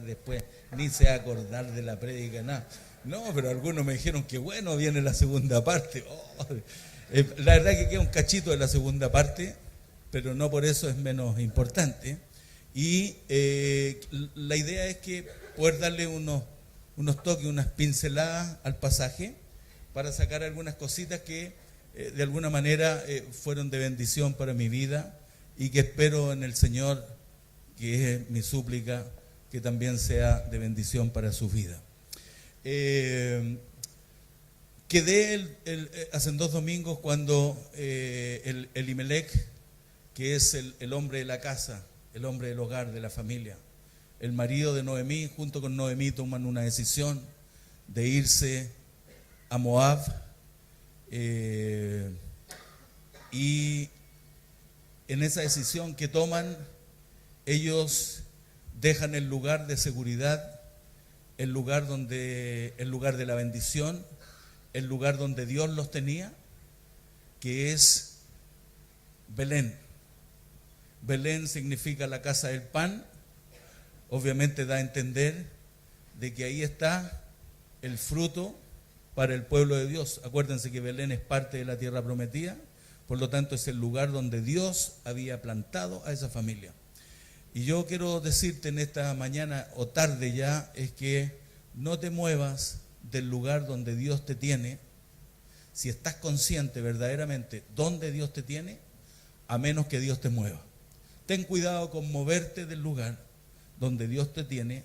después ni se va a acordar de la prédica, nada. No, pero algunos me dijeron que bueno, viene la segunda parte. Oh, la verdad que queda un cachito de la segunda parte, pero no por eso es menos importante. Y la idea es que poder darle unos toques, unas pinceladas al pasaje para sacar algunas cositas que de alguna manera fueron de bendición para mi vida y que espero en el Señor, que es mi súplica, que también sea de bendición para su vida. Quedé hace 2 domingos cuando Elimelech, que es el hombre de la casa, el hombre del hogar, de la familia, el marido de Noemí, junto con Noemí toman una decisión de irse a Moab, y en esa decisión que toman, ellos dejan el lugar de seguridad, el lugar de la bendición, el lugar donde Dios los tenía, que es Belén. Belén significa la casa del pan. Obviamente da a entender de que ahí está el fruto para el pueblo de Dios. Acuérdense que Belén es parte de la tierra prometida, por lo tanto es el lugar donde Dios había plantado a esa familia. Y yo quiero decirte en esta mañana o tarde ya, es que no te muevas del lugar donde Dios te tiene, si estás consciente verdaderamente dónde Dios te tiene, a menos que Dios te mueva. Ten cuidado con moverte del lugar donde Dios te tiene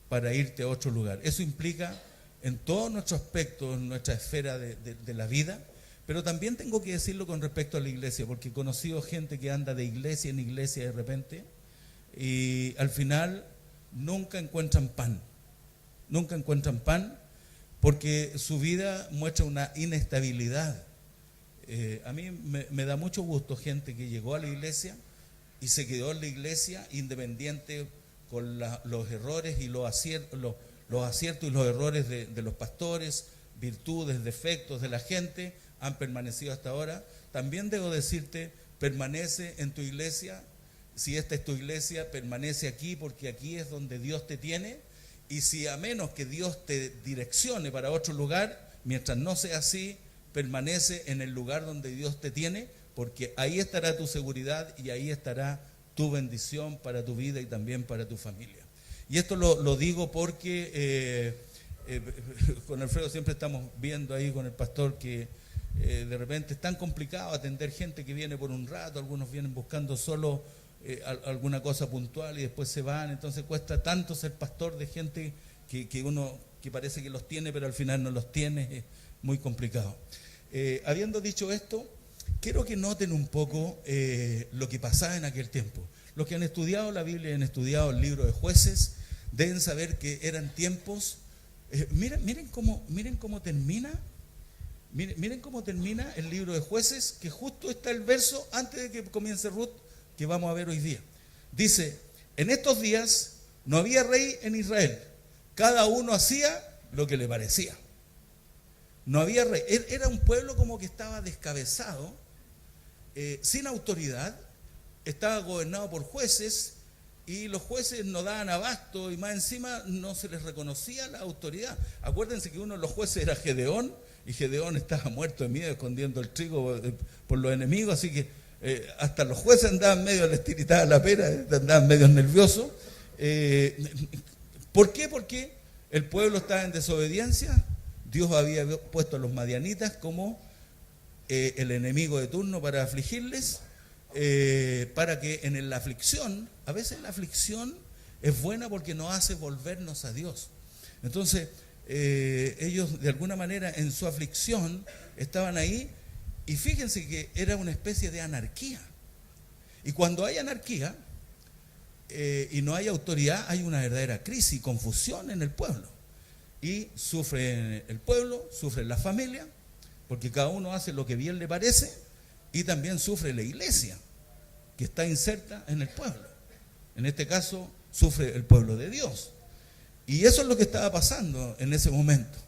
para irte a otro lugar. Eso implica en todos nuestros aspectos, en nuestra esfera de la vida, pero también tengo que decirlo con respecto a la iglesia, porque he conocido gente que anda de iglesia en iglesia de repente y al final nunca encuentran pan porque su vida muestra una inestabilidad. A mí me da mucho gusto gente que llegó a la iglesia y se quedó en la iglesia independiente con los errores y los aciertos y los errores de los pastores, virtudes, defectos de la gente, han permanecido hasta ahora. También debo decirte, permanece en tu iglesia. Si esta es tu iglesia, permanece aquí, porque aquí es donde Dios te tiene. Y si a menos que Dios te direccione para otro lugar, mientras no sea así, permanece en el lugar donde Dios te tiene, porque ahí estará tu seguridad y ahí estará tu bendición para tu vida y también para tu familia. Y esto lo digo porque con Alfredo siempre estamos viendo ahí con el pastor que de repente es tan complicado atender gente que viene por un rato, algunos vienen buscando solo alguna cosa puntual y después se van. Entonces cuesta tanto ser pastor de gente que uno que parece que los tiene pero al final no los tiene. Es muy complicado. Habiendo dicho esto, quiero que noten un poco lo que pasaba en aquel tiempo. Los que han estudiado la Biblia y han estudiado el libro de Jueces deben saber que eran tiempos. Miren cómo termina. Miren cómo termina el libro de Jueces, que justo está el verso antes de que comience Ruth, que vamos a ver hoy día. Dice: en estos días no había rey en Israel, cada uno hacía lo que le parecía. No había rey, era un pueblo como que estaba descabezado, sin autoridad, estaba gobernado por jueces y los jueces no daban abasto y más encima no se les reconocía la autoridad. Acuérdense que uno de los jueces era Gedeón y Gedeón estaba muerto de miedo escondiendo el trigo por los enemigos, así que hasta los jueces andaban medio les tiritaba la pera, andaban medio nerviosos. ¿Por qué? Porque el pueblo estaba en desobediencia. Dios había puesto a los madianitas como el enemigo de turno para afligirles, para que en la aflicción, a veces la aflicción es buena porque nos hace volvernos a Dios. Entonces, ellos de alguna manera en su aflicción estaban ahí y fíjense que era una especie de anarquía. Y cuando hay anarquía y no hay autoridad, hay una verdadera crisis y confusión en el pueblo. Y sufre el pueblo, sufre la familia, porque cada uno hace lo que bien le parece, y también sufre la iglesia, que está inserta en el pueblo. En este caso, sufre el pueblo de Dios. Y eso es lo que estaba pasando en ese momento.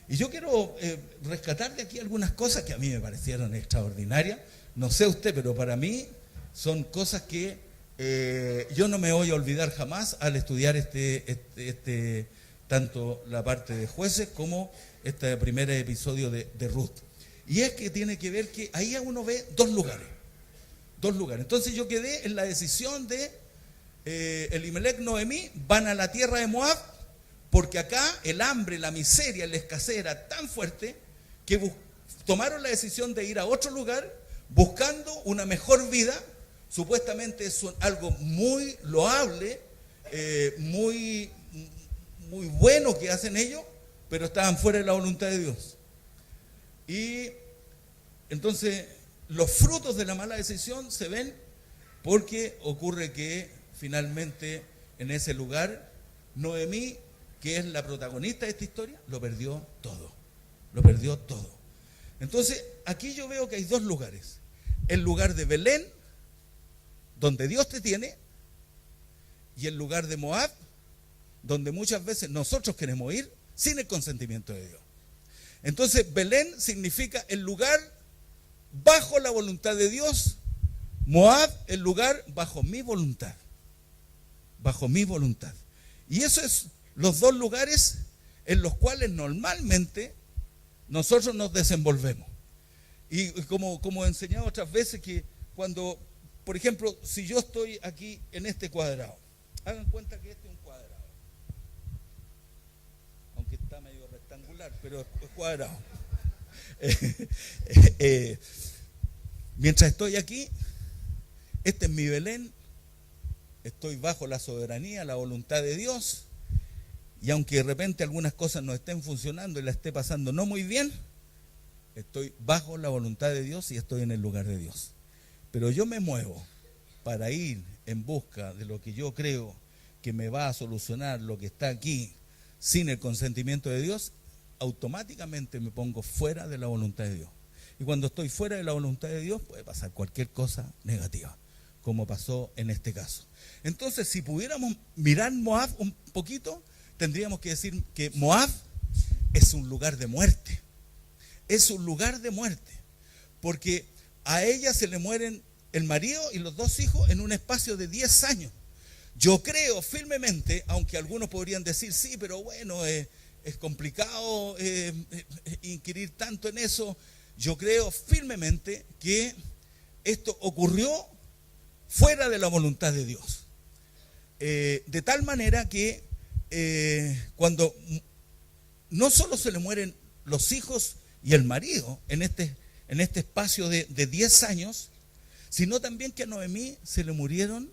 Y yo quiero rescatar de aquí algunas cosas que a mí me parecieron extraordinarias. No sé usted, pero para mí son cosas que yo no me voy a olvidar jamás al estudiar tanto la parte de jueces como este primer episodio de Ruth. Y es que tiene que ver que ahí uno ve dos lugares. Entonces yo quedé en la decisión de Elimelec, Noemí, van a la tierra de Moab, porque acá el hambre, la miseria, la escasez era tan fuerte que tomaron la decisión de ir a otro lugar buscando una mejor vida. Supuestamente es algo muy loable, muy bueno que hacen ellos, pero estaban fuera de la voluntad de Dios. Y entonces los frutos de la mala decisión se ven porque ocurre que finalmente en ese lugar Noemí, que es la protagonista de esta historia, lo perdió todo. Entonces aquí yo veo que hay dos lugares: el lugar de Belén, donde Dios te tiene, y el lugar de Moab, donde muchas veces nosotros queremos ir sin el consentimiento de Dios. Entonces Belén significa el lugar bajo la voluntad de Dios, Moab el lugar bajo mi voluntad. Y eso es los dos lugares en los cuales normalmente nosotros nos desenvolvemos. Y como he enseñado otras veces, que cuando, por ejemplo, si yo estoy aquí en este cuadrado, hagan cuenta que este es un cuadrado, aunque está medio rectangular, pero es cuadrado. Mientras estoy aquí, este es mi Belén, estoy bajo la soberanía, la voluntad de Dios, y aunque de repente algunas cosas no estén funcionando y la esté pasando no muy bien, estoy bajo la voluntad de Dios y estoy en el lugar de Dios. Pero yo me muevo para ir en busca de lo que yo creo que me va a solucionar lo que está aquí sin el consentimiento de Dios, automáticamente me pongo fuera de la voluntad de Dios. Y cuando estoy fuera de la voluntad de Dios puede pasar cualquier cosa negativa, como pasó en este caso. Entonces, si pudiéramos mirar Moab un poquito, tendríamos que decir que Moab es un lugar de muerte. Es un lugar de muerte, porque a ella se le mueren el marido y los dos hijos en un espacio de 10 años. Yo creo firmemente, aunque algunos podrían decir, sí, pero bueno, es complicado inquirir tanto en eso, yo creo firmemente que esto ocurrió fuera de la voluntad de Dios. De tal manera que cuando no solo se le mueren los hijos y el marido en este espacio de 10 años, sino también que a Noemí se le murieron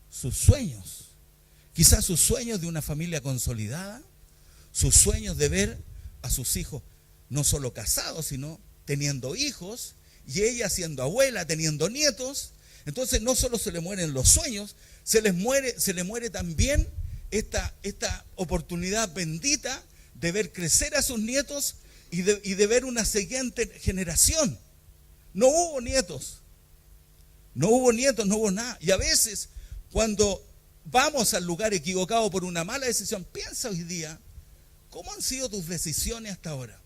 sus sueños. Quizás sus sueños de una familia consolidada, sus sueños de ver a sus hijos no solo casados, sino teniendo hijos, y ella siendo abuela, teniendo nietos. Entonces no solo se le mueren los sueños, se le muere también esta oportunidad bendita de ver crecer a sus nietos y de ver una siguiente generación. No hubo nietos, no hubo nada. Y a veces, cuando vamos al lugar equivocado por una mala decisión, piensa hoy día, ¿cómo han sido tus decisiones hasta ahora?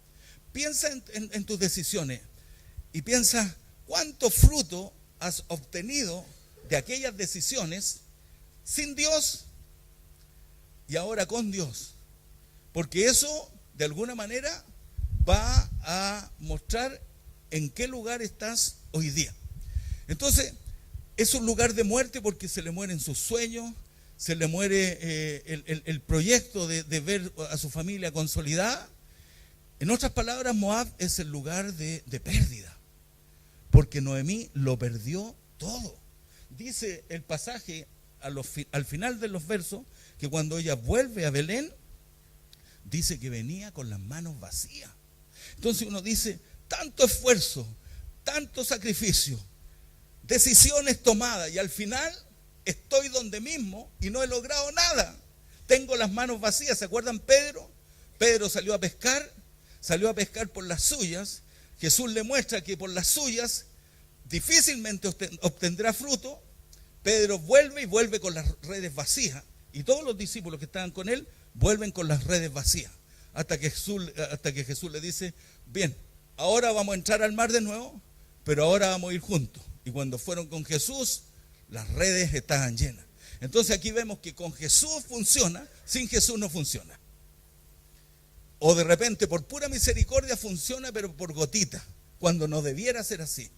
Piensa en tus decisiones y piensa cuánto fruto has obtenido de aquellas decisiones sin Dios y ahora con Dios. Porque eso, de alguna manera, va a mostrar en qué lugar estás hoy día. Entonces, es un lugar de muerte porque se le mueren sus sueños, se le muere el proyecto de ver a su familia consolidada. En otras palabras, Moab es el lugar de pérdida, porque Noemí lo perdió todo. Dice el pasaje al final de los versos que cuando ella vuelve a Belén, dice que venía con las manos vacías. Entonces uno dice, tanto esfuerzo, tanto sacrificio, decisiones tomadas, y al final estoy donde mismo y no he logrado nada. Tengo las manos vacías. ¿Se acuerdan Pedro? Pedro salió a pescar por las suyas. Jesús le muestra que por las suyas difícilmente obtendrá fruto. Pedro vuelve con las redes vacías, y todos los discípulos que estaban con él vuelven con las redes vacías, hasta que Jesús le dice, bien, ahora vamos a entrar al mar de nuevo, pero ahora vamos a ir juntos. Y cuando fueron con Jesús, Las redes estaban llenas. Entonces aquí vemos que con Jesús funciona, sin Jesús no funciona. O de repente por pura misericordia funciona, pero por gotita, cuando no debiera ser así.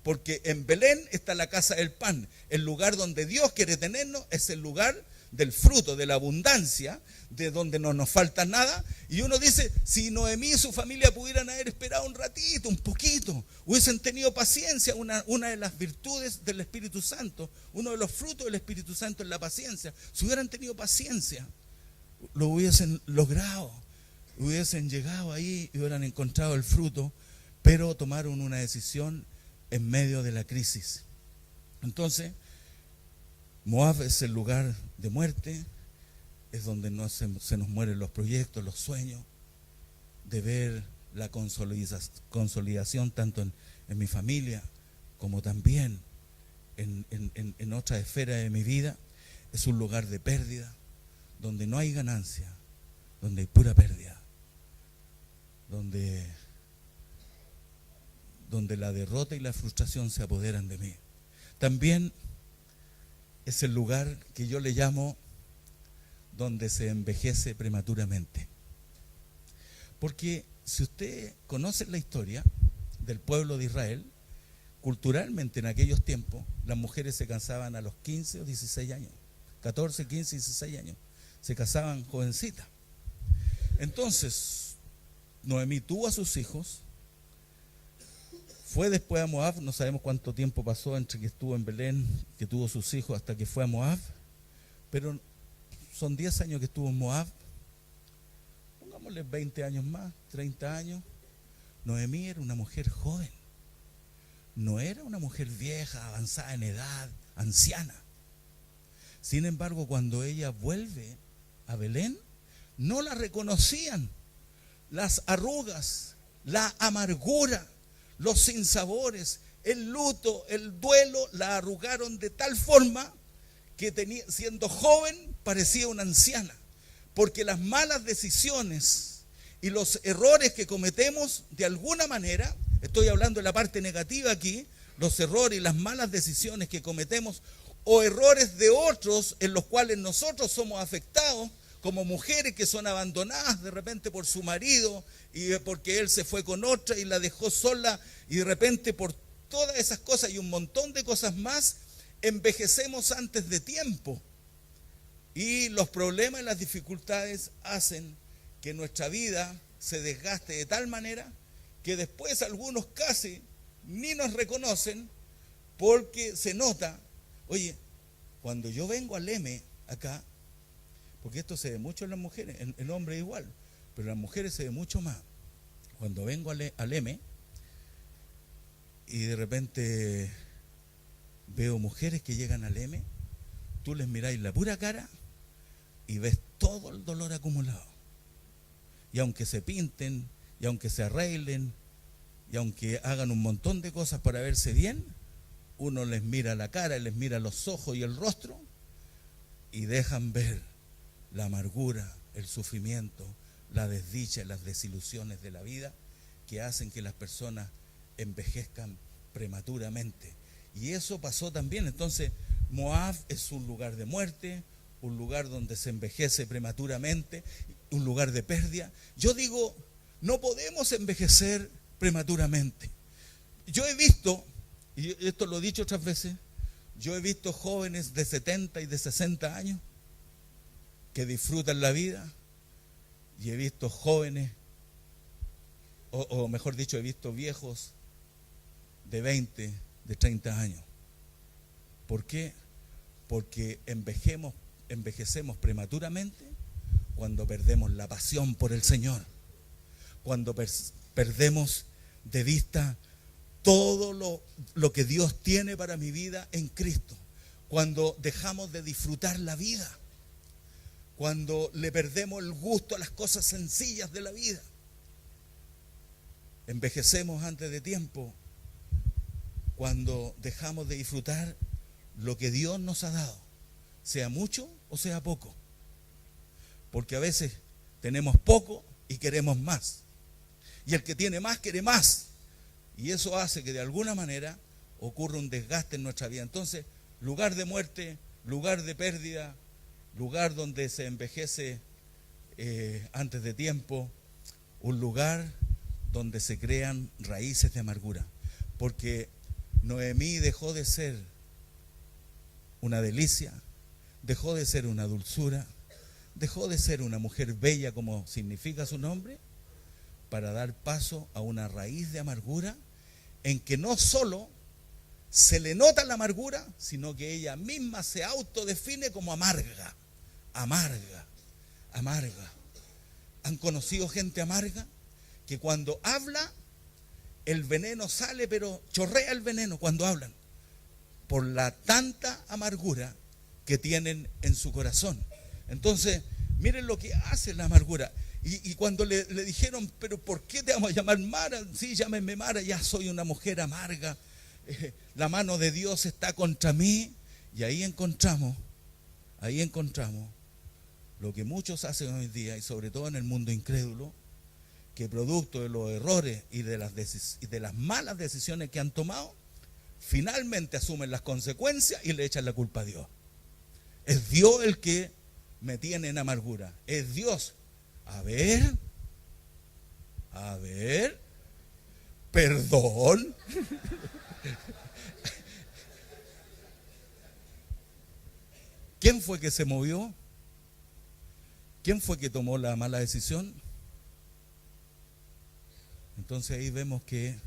Porque en Belén está la casa del pan. El lugar donde Dios quiere tenernos es el lugar del fruto, de la abundancia, de donde no nos falta nada. Y uno dice, si Noemí y su familia pudieran haber esperado un ratito, un poquito, hubiesen tenido paciencia. Una de las virtudes del Espíritu Santo, uno de los frutos del Espíritu Santo es la paciencia. Si hubieran tenido paciencia, lo hubiesen logrado, hubiesen llegado ahí y hubieran encontrado el fruto, pero tomaron una decisión en medio de la crisis. Entonces, Moab es el lugar de muerte, es donde se nos mueren los proyectos, los sueños, de ver la consolidación tanto en mi familia como también en otra esfera de mi vida. Es un lugar de pérdida, donde no hay ganancia, donde hay pura pérdida, donde la derrota y la frustración se apoderan de mí. También es el lugar que yo le llamo donde se envejece prematuramente. Porque si usted conoce la historia del pueblo de Israel, culturalmente en aquellos tiempos las mujeres se casaban a los 15 o 16 años, 14, 15, 16 años, se casaban jovencitas. Entonces, Noemí tuvo a sus hijos, fue después a Moab, no sabemos cuánto tiempo pasó entre que estuvo en Belén, que tuvo sus hijos, hasta que fue a Moab, pero son 10 años que estuvo en Moab, pongámosle 20 años más, 30 años. Noemí era una mujer joven, no era una mujer vieja, avanzada en edad, anciana. Sin embargo, cuando ella vuelve a Belén, no la reconocían. Las arrugas, la amargura, los sinsabores, el luto, el duelo, la arrugaron de tal forma que siendo joven parecía una anciana. Porque las malas decisiones y los errores que cometemos, de alguna manera, estoy hablando de la parte negativa aquí, los errores y las malas decisiones que cometemos, o errores de otros en los cuales nosotros somos afectados, como mujeres que son abandonadas de repente por su marido y porque él se fue con otra y la dejó sola, y de repente por todas esas cosas y un montón de cosas más, envejecemos antes de tiempo. Y los problemas y las dificultades hacen que nuestra vida se desgaste de tal manera que después algunos casi ni nos reconocen, porque se nota. Oye, cuando yo vengo al M acá, porque esto se ve mucho en las mujeres, en el hombre igual, pero en las mujeres se ve mucho más. Cuando vengo al M y de repente veo mujeres que llegan al M, tú les miráis la pura cara y ves todo el dolor acumulado. Y aunque se pinten, y aunque se arreglen, y aunque hagan un montón de cosas para verse bien, uno les mira la cara, les mira los ojos y el rostro, y dejan ver la amargura, el sufrimiento, la desdicha, las desilusiones de la vida, que hacen que las personas envejezcan prematuramente. Y eso pasó también. Entonces, Moab es un lugar de muerte, un lugar donde se envejece prematuramente, un lugar de pérdida. Yo digo, no podemos envejecer prematuramente. Yo he visto, y esto lo he dicho otras veces, yo he visto jóvenes de 70 y de 60 años que disfrutan la vida, y he visto jóvenes, o mejor dicho, he visto viejos de 20, de 30 años. ¿Por qué? Porque envejecemos prematuramente cuando perdemos la pasión por el Señor, cuando perdemos de vista todo lo que Dios tiene para mi vida en Cristo, cuando dejamos de disfrutar la vida, cuando le perdemos el gusto a las cosas sencillas de la vida. Envejecemos antes de tiempo cuando dejamos de disfrutar lo que Dios nos ha dado, sea mucho o sea poco. Porque a veces tenemos poco y queremos más. Y el que tiene más quiere más. Y eso hace que de alguna manera ocurra un desgaste en nuestra vida. Entonces, lugar de muerte, lugar de pérdida, lugar donde se envejece antes de tiempo, un lugar donde se crean raíces de amargura. Porque Noemí dejó de ser una delicia, dejó de ser una dulzura, dejó de ser una mujer bella como significa su nombre, para dar paso a una raíz de amargura en que no solo se le nota la amargura, sino que ella misma se autodefine como amarga, amarga, amarga. ¿Han conocido gente amarga? Que cuando habla, el veneno sale, pero chorrea el veneno cuando hablan, por la tanta amargura que tienen en su corazón. Entonces, miren lo que hace la amargura. Y cuando le dijeron, pero ¿por qué te vamos a llamar Mara? Sí, llámenme Mara, ya soy una mujer amarga. La mano de Dios está contra mí. Y ahí encontramos lo que muchos hacen hoy día, y sobre todo en el mundo incrédulo, que producto de los errores y de las malas decisiones que han tomado, finalmente asumen las consecuencias y le echan la culpa a Dios. Es Dios el que me tiene en amargura. Es Dios. A ver, perdón. ¿Quién fue que se movió? ¿Quién fue que tomó la mala decisión? Entonces ahí vemos que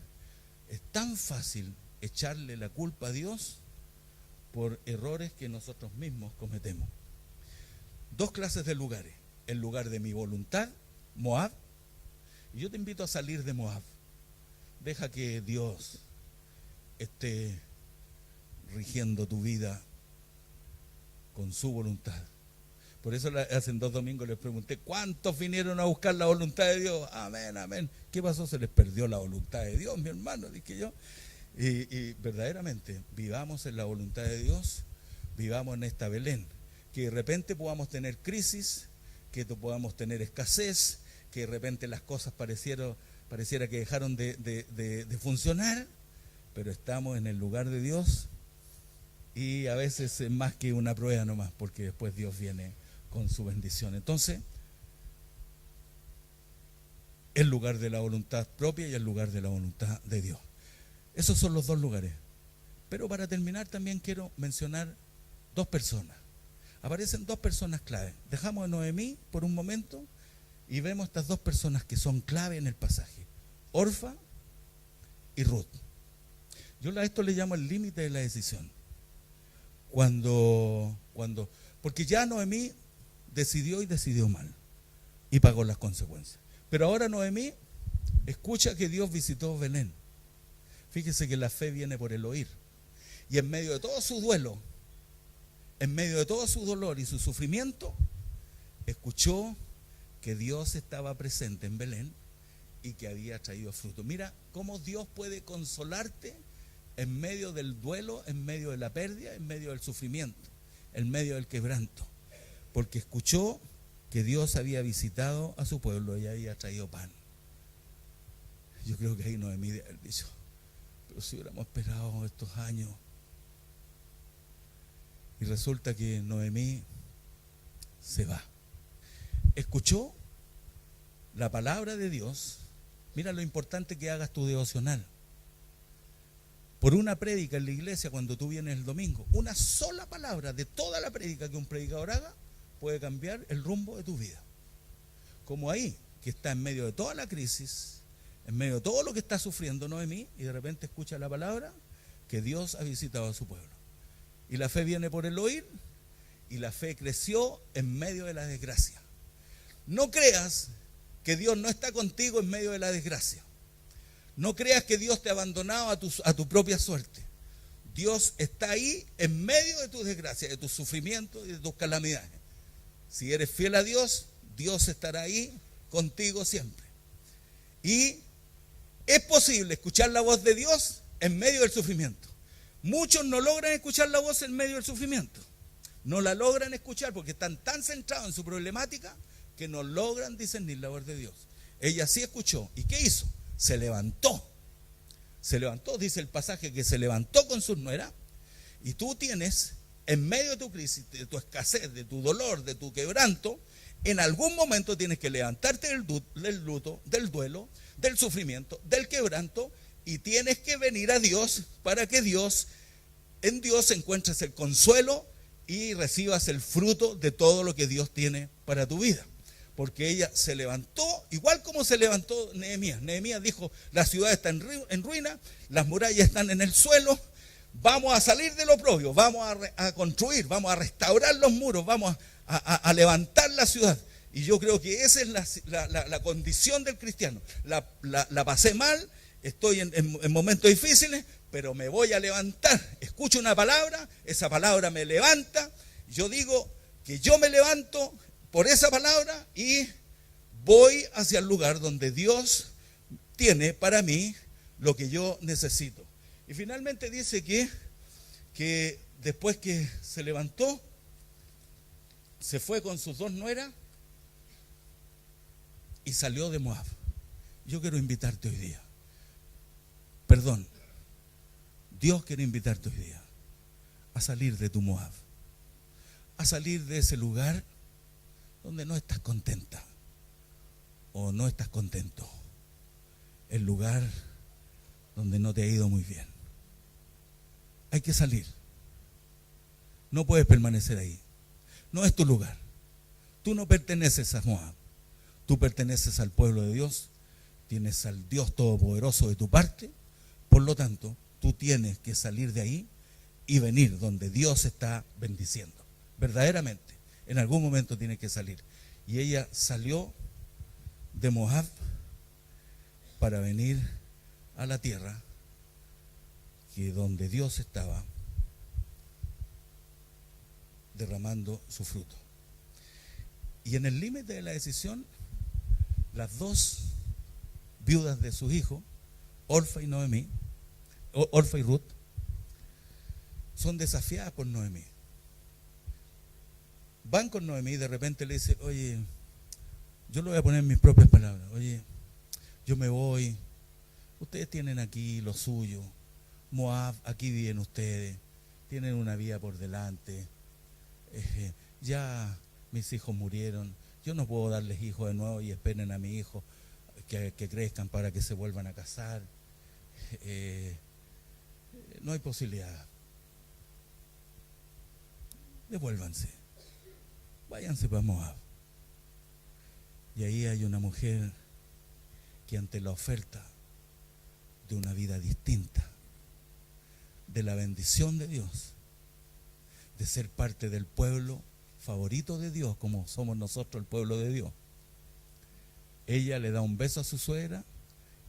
es tan fácil echarle la culpa a Dios por errores que nosotros mismos cometemos. Dos clases de lugares. El lugar de mi voluntad, Moab. Y yo te invito a salir de Moab. Deja que Dios esté rigiendo tu vida con su voluntad. Por eso hace 2 domingos les pregunté, ¿cuántos vinieron a buscar la voluntad de Dios? Amén, amén. ¿Qué pasó? Se les perdió la voluntad de Dios, mi hermano, dije yo. Y verdaderamente, vivamos en la voluntad de Dios, vivamos en esta Belén. Que de repente podamos tener crisis, que podamos tener escasez, que de repente las cosas pareciera que dejaron de funcionar, pero estamos en el lugar de Dios, y a veces es más que una prueba nomás, porque después Dios viene con su bendición. Entonces, el lugar de la voluntad propia y el lugar de la voluntad de Dios. Esos son los dos lugares. Pero para terminar también quiero mencionar 2 personas. Aparecen 2 personas clave. Dejamos a Noemí por un momento y vemos estas 2 personas que son clave en el pasaje. Orfa y Ruth. Yo a esto le llamo el límite de la decisión. Porque ya Noemí decidió mal y pagó las consecuencias. Pero ahora Noemí escucha que Dios visitó Belén. Fíjese que la fe viene por el oír. Y en medio de todo su duelo, en medio de todo su dolor y su sufrimiento, escuchó que Dios estaba presente en Belén y que había traído fruto. Mira cómo Dios puede consolarte en medio del duelo, en medio de la pérdida, en medio del sufrimiento, en medio del quebranto. Porque escuchó que Dios había visitado a su pueblo y había traído pan. Yo creo que ahí Noemí debe haber dicho, pero si hubiéramos esperado estos años. Y resulta que Noemí se va. Escuchó la palabra de Dios. Mira lo importante que hagas tu devocional. Por una prédica en la iglesia, cuando tú vienes el domingo, una sola palabra de toda la prédica que un predicador haga puede cambiar el rumbo de tu vida. Como ahí, que está en medio de toda la crisis, en medio de todo lo que está sufriendo Noemí, y de repente escucha la palabra que Dios ha visitado a su pueblo. Y la fe viene por el oír, y la fe creció en medio de la desgracia. No creas que Dios no está contigo en medio de la desgracia. No creas que Dios te ha abandonado a tu propia suerte. Dios está ahí en medio de tus desgracias, de tus sufrimientos y de tus calamidades. Si eres fiel a Dios, Dios estará ahí contigo siempre. Y es posible escuchar la voz de Dios en medio del sufrimiento. Muchos no logran escuchar la voz en medio del sufrimiento. No la logran escuchar porque están tan centrados en su problemática que no logran discernir la voz de Dios. Ella sí escuchó. ¿Y qué hizo? Se levantó. Se levantó, dice el pasaje, que se levantó con sus nueras Y tú tienes, en medio de tu crisis, de tu escasez, de tu dolor, de tu quebranto, en algún momento tienes que levantarte del luto, del duelo, del sufrimiento, del quebranto, y tienes que venir a Dios para que en Dios encuentres el consuelo y recibas el fruto de todo lo que Dios tiene para tu vida. Porque ella se levantó, igual como se levantó Nehemías. Nehemías dijo: la ciudad está en ruina, las murallas están en el suelo, vamos a salir del oprobio, vamos a construir, vamos a restaurar los muros, vamos a levantar la ciudad. Y yo creo que esa es la condición del cristiano. La pasé mal, estoy en momentos difíciles, pero me voy a levantar. Escucho una palabra, esa palabra me levanta. Yo digo que yo me levanto por esa palabra y voy hacia el lugar donde Dios tiene para mí lo que yo necesito. Y finalmente dice que después que se levantó, se fue con sus 2 nueras y salió de Moab. Yo quiero invitarte hoy día. Perdón, Dios quiere invitarte hoy día a salir de tu Moab, a salir de ese lugar donde no estás contenta o no estás contento, el lugar donde no te ha ido muy bien. Hay que salir. No puedes permanecer ahí. No es tu lugar. Tú no perteneces a Moab. Tú perteneces al pueblo de Dios. Tienes al Dios Todopoderoso de tu parte. Por lo tanto, tú tienes que salir de ahí y venir donde Dios está bendiciendo. Verdaderamente, en algún momento tienes que salir. Y ella salió de Moab para venir a la tierra que donde Dios estaba derramando su fruto. Y en el límite de la decisión, las 2 viudas de sus hijos, Orfa y Ruth, son desafiadas por Noemí. Van con Noemí y de repente le dice: oye, yo lo voy a poner en mis propias palabras. Oye, yo me voy, ustedes tienen aquí lo suyo, Moab, aquí viven ustedes, tienen una vida por delante, ya mis hijos murieron, yo no puedo darles hijos de nuevo y esperen a mi hijo que crezcan para que se vuelvan a casar. No hay posibilidad. Devuélvanse, váyanse para Moab. Y ahí hay una mujer que ante la oferta de una vida distinta, de la bendición de Dios, de ser parte del pueblo favorito de Dios, como somos nosotros el pueblo de Dios, ella le da un beso a su suegra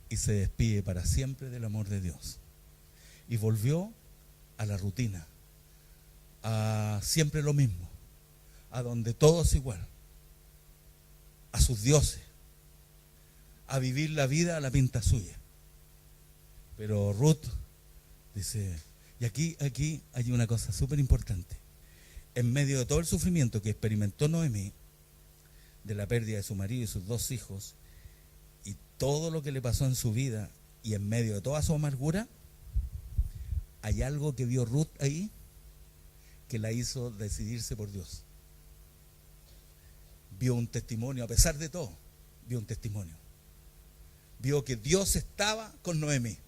y se despide para siempre del amor de Dios. Y volvió a la rutina, a siempre lo mismo, a donde todo es igual, a sus dioses, a vivir la vida a la pinta suya. Pero Ruth dice, y aquí hay una cosa súper importante. En medio de todo el sufrimiento que experimentó Noemí, de la pérdida de su marido y sus 2 hijos, y todo lo que le pasó en su vida, y en medio de toda su amargura, hay algo que vio Ruth ahí que la hizo decidirse por Dios. Vio un testimonio, a pesar de todo, vio un testimonio. Vio que Dios estaba con Noemí,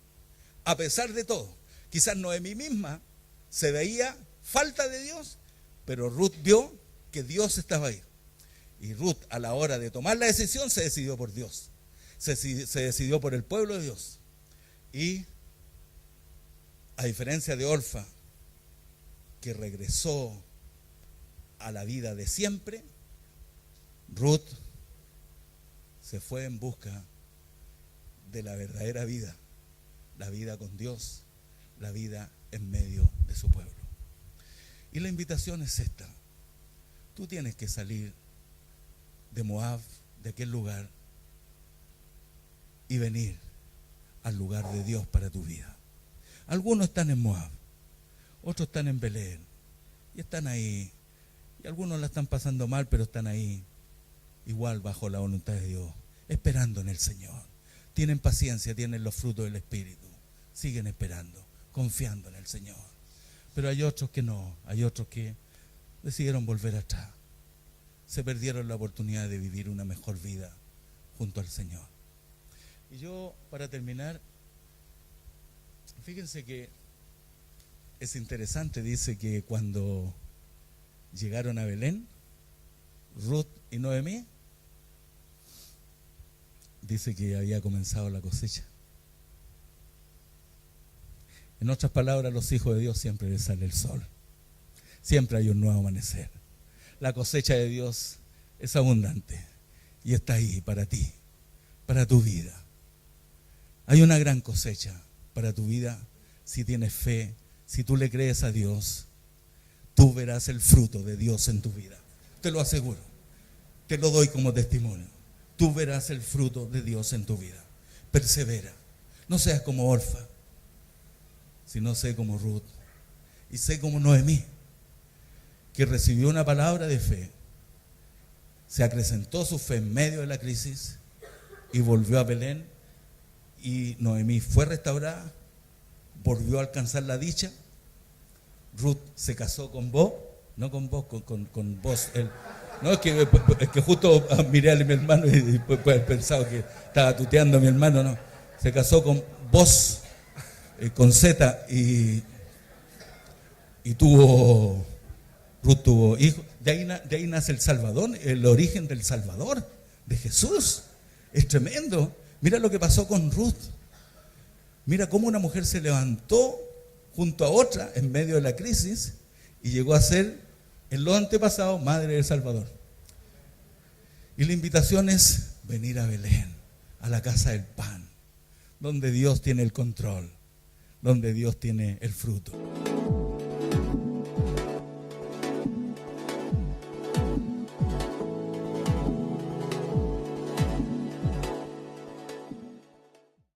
a pesar de todo. Quizás Noemí misma se veía falta de Dios, pero Ruth vio que Dios estaba ahí. Y Ruth, a la hora de tomar la decisión, se decidió por Dios. Se decidió por el pueblo de Dios. Y a diferencia de Orfa, que regresó a la vida de siempre, Ruth se fue en busca de la verdadera vida, la vida con Dios, la vida en medio de su pueblo. Y la invitación es esta: tú tienes que salir de Moab, de aquel lugar, y venir al lugar de Dios para tu vida. Algunos están en Moab, otros están en Belén, y están ahí, y algunos la están pasando mal, pero están ahí, igual bajo la voluntad de Dios, esperando en el Señor. Tienen paciencia, tienen los frutos del Espíritu, siguen esperando, confiando en el Señor. Pero hay otros que no, hay otros que decidieron volver atrás. Se perdieron la oportunidad de vivir una mejor vida junto al Señor. Y yo, para terminar, fíjense que es interesante, dice que cuando llegaron a Belén, Ruth y Noemí, dice que había comenzado la cosecha. En otras palabras, a los hijos de Dios siempre les sale el sol. Siempre hay un nuevo amanecer. La cosecha de Dios es abundante y está ahí para ti, para tu vida. Hay una gran cosecha para tu vida si tienes fe, si tú le crees a Dios. Tú verás el fruto de Dios en tu vida. Te lo aseguro, te lo doy como testimonio. Tú verás el fruto de Dios en tu vida. Persevera, no seas como Orfa, sino sé como Ruth y sé como Noemí, que recibió una palabra de fe, se acrecentó su fe en medio de la crisis y volvió a Belén, y Noemí fue restaurada, volvió a alcanzar la dicha. Ruth se casó con vos, no con vos, con vos. No, es que justo miré a mi hermano y puede haber pensado que estaba tuteando a mi hermano, no. Se casó con vos, con Z, y Ruth tuvo hijos. De ahí nace el Salvador, el origen del Salvador, de Jesús. Es tremendo. Mira lo que pasó con Ruth. Mira cómo una mujer se levantó junto a otra en medio de la crisis y llegó a ser, en los antepasados, madre del Salvador. Y la invitación es venir a Belén, a la casa del pan, donde Dios tiene el control, donde Dios tiene el fruto.